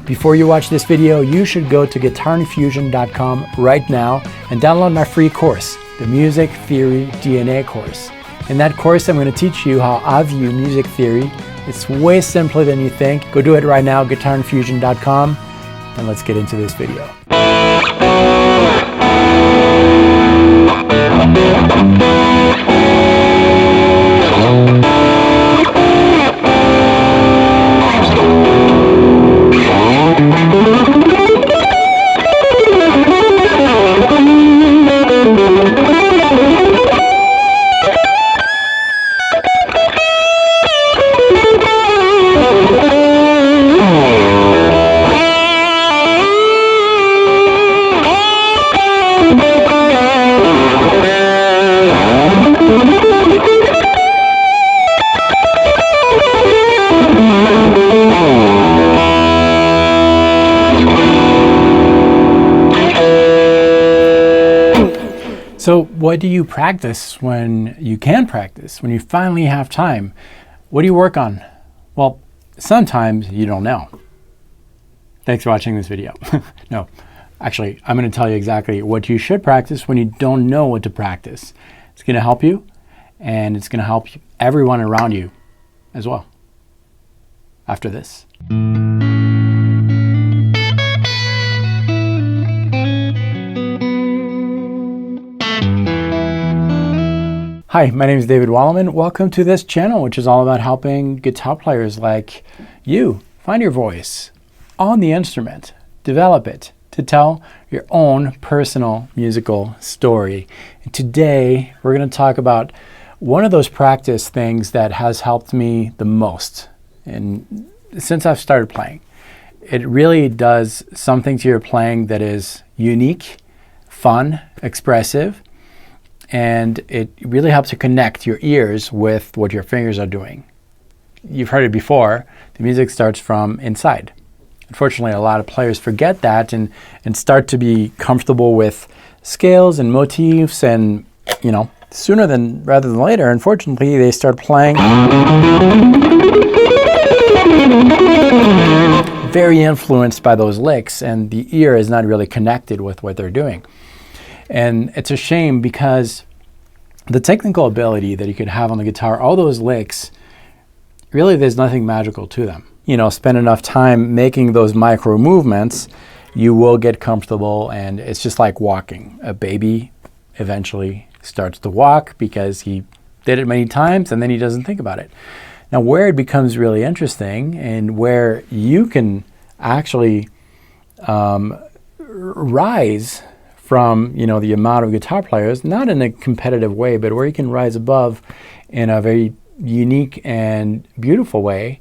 Before you watch this video, you should go to guitarinfusion.com right now and download my free course, the Music Theory DNA course. In that course, I'm going to teach you how I view music theory. It's way simpler than you think. Go do it right now, guitarinfusion.com, and let's get into this video. So what do you practice when you can practice, when you finally have time? What do you work on? Well, sometimes you don't know. Thanks for watching this video. No, actually, I'm going to tell you exactly what you should practice when you don't know what to practice. It's going to help you, and it's going to help everyone around you as well after this. Hi, my name is David Wallerman. Welcome to this channel, which is all about helping guitar players like you find your voice on the instrument, develop it to tell your own personal musical story. And today, we're going to talk about one of those practice things that has helped me the most. And since I've started playing, it really does something to your playing that is unique, fun, expressive, and it really helps to connect your ears with what your fingers are doing. You've heard it before, the music starts from inside. Unfortunately, a lot of players forget that and start to be comfortable with scales and motifs, and sooner rather than later, unfortunately, they start playing very influenced by those licks, and the ear is not really connected with what they're doing. And it's a shame because the technical ability that you could have on the guitar, all those licks, really there's nothing magical to them. Spend enough time making those micro movements, you will get comfortable, and it's just like walking. A baby eventually starts to walk because he did it many times and then he doesn't think about it. Now, where it becomes really interesting and where you can actually rise from the amount of guitar players, not in a competitive way, but where you can rise above in a very unique and beautiful way,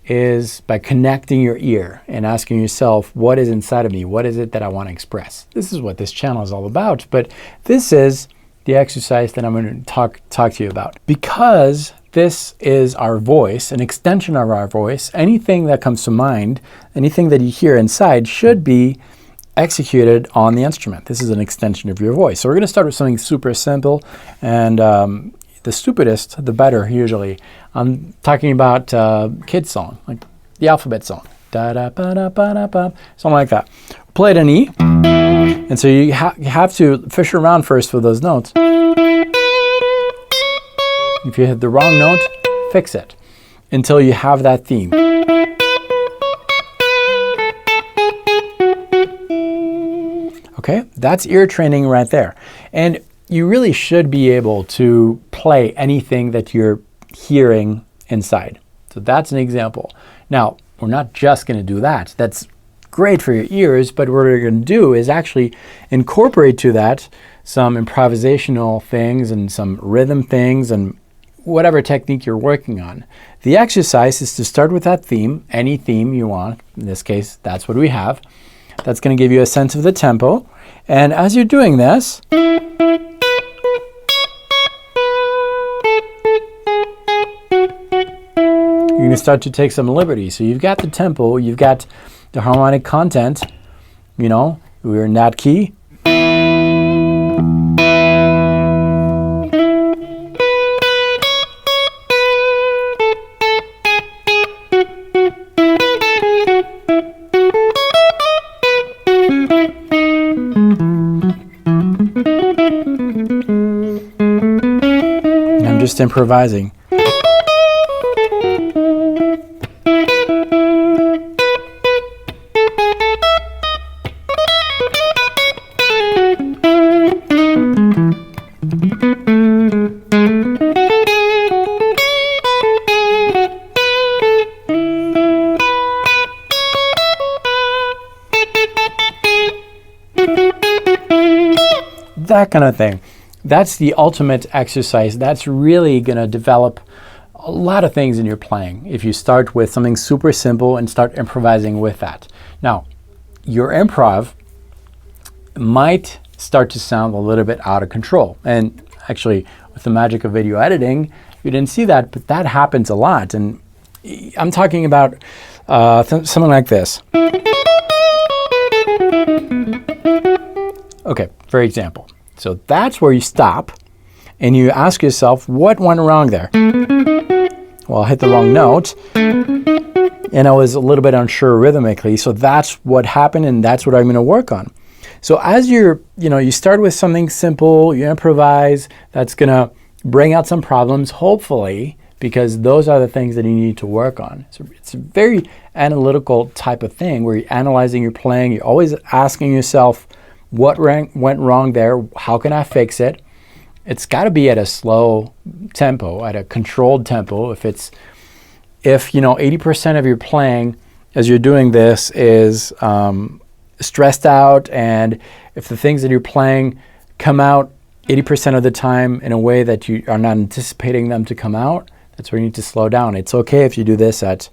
is by connecting your ear and asking yourself, what is inside of me? What is it that I want to express? This is what this channel is all about, but this is the exercise that I'm going to talk to you about. Because this is our voice, an extension of our voice, anything that comes to mind, anything that you hear inside should be executed on the instrument. This is an extension of your voice. So we're going to start with something super simple, and the stupidest, the better, usually. I'm talking about kids' song, like the alphabet song. Da-da-ba-da-ba-da-ba, something like that. Play it in E, and so you have to fish around first for those notes. If you hit the wrong note, fix it until you have that theme. Okay, that's ear training right there. And you really should be able to play anything that you're hearing inside. So that's an example. Now, we're not just going to do that. That's great for your ears, but what we're going to do is actually incorporate to that some improvisational things and some rhythm things and whatever technique you're working on. The exercise is to start with that theme, any theme you want. In this case, that's what we have. That's going to give you a sense of the tempo. And as you're doing this, you're going to start to take some liberty. So you've got the tempo, you've got the harmonic content. We're in that key. just improvising. That kind of thing. That's the ultimate exercise. That's really going to develop a lot of things in your playing if you start with something super simple and start improvising with that. Now, your improv might start to sound a little bit out of control. And actually, with the magic of video editing, you didn't see that, but that happens a lot. And I'm talking about something like this. Okay, for example. So that's where you stop and you ask yourself, what went wrong there? Well, I hit the wrong note and I was a little bit unsure rhythmically. So that's what happened and that's what I'm going to work on. So as you start with something simple, you improvise, that's going to bring out some problems, hopefully, because those are the things that you need to work on. So it's a very analytical type of thing where you're analyzing your playing. You're always asking yourself, what went wrong there? How can I fix it? It's got to be at a slow tempo, at a controlled tempo. If 80% of your playing as you're doing this is stressed out, and if the things that you're playing come out 80% of the time in a way that you are not anticipating them to come out, that's where you need to slow down. It's okay if you do this at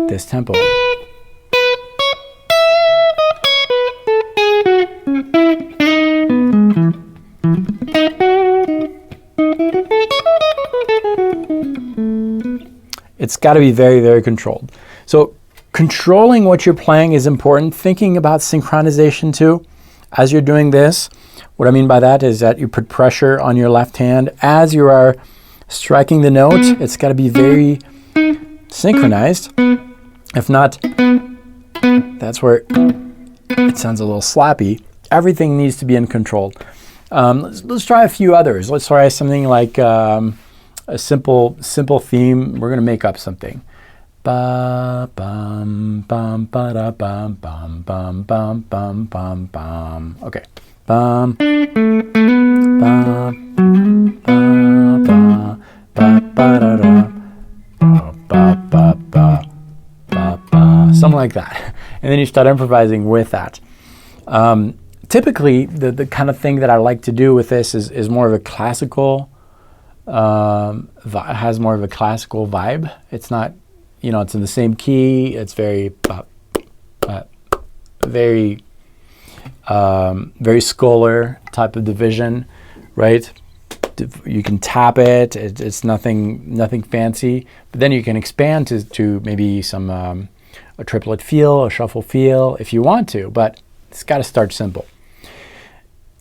this tempo. It's got to be very, very controlled. So controlling what you're playing is important. Thinking about synchronization too. As you're doing this, what I mean by that is that you put pressure on your left hand as you are striking the note. It's got to be very synchronized. If not, that's where it sounds a little slappy. Everything needs to be in control. Let's try a few others. Let's try something like a simple theme. We're going to make up something. Ba bum bum ba da bum bum bum bum bum bum bum. Okay. Bum bum ba ba ba da da ba ba ba ba ba. Something like that. And then you start improvising with that. Typically, the kind of thing that I like to do with this is more of a classical. Has more of a classical vibe. It's not, it's in the same key. It's very, very, very Scholar type of division, right? You can tap it. It's nothing fancy. But then you can expand to maybe some a triplet feel, a shuffle feel, if you want to. But it's got to start simple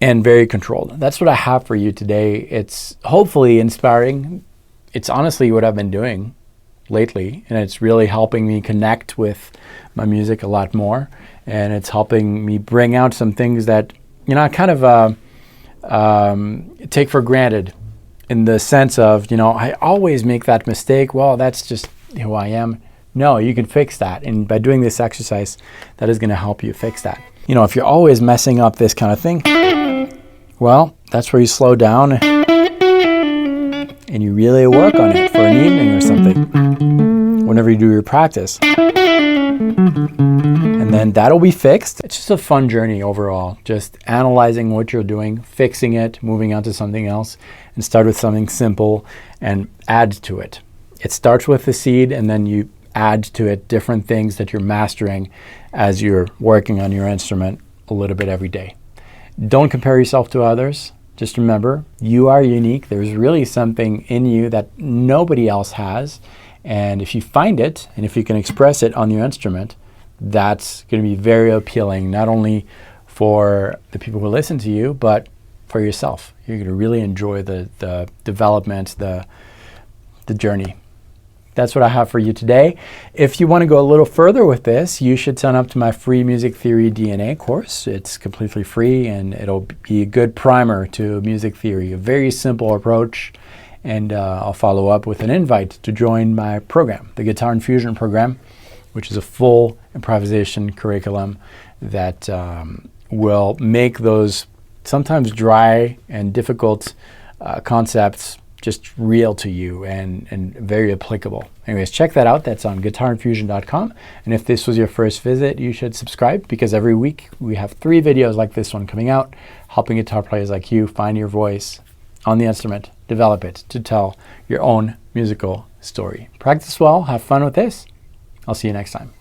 and very controlled. That's what I have for you today. It's hopefully inspiring. It's honestly what I've been doing lately, and it's really helping me connect with my music a lot more, and it's helping me bring out some things that I kind of take for granted, in the sense of I always make that mistake. Well, that's just who I am. No, you can fix that, and by doing this exercise, that is going to help you fix that. If you're always messing up this kind of thing, well, that's where you slow down and you really work on it for an evening or something whenever you do your practice. And then that'll be fixed. It's just a fun journey overall, just analyzing what you're doing, fixing it, moving on to something else, and start with something simple and add to it. It starts with the seed, and then you add to it different things that you're mastering as you're working on your instrument a little bit every day. Don't compare yourself to others. Just remember, you are unique. There's really something in you that nobody else has. And if you find it, and if you can express it on your instrument, that's going to be very appealing, not only for the people who listen to you, but for yourself. You're going to really enjoy the development, the journey. That's what I have for you today. If you want to go a little further with this, you should sign up to my free Music Theory DNA course. It's completely free, and it'll be a good primer to music theory, a very simple approach. and I'll follow up with an invite to join my program, the Guitar Infusion program, which is a full improvisation curriculum that will make those sometimes dry and difficult concepts just real to you and very applicable. Anyways, check that out. That's on guitarinfusion.com. And if this was your first visit, you should subscribe, because every week we have 3 videos like this one coming out, helping guitar players like you find your voice on the instrument, develop it to tell your own musical story. Practice well, have fun with this. I'll see you next time.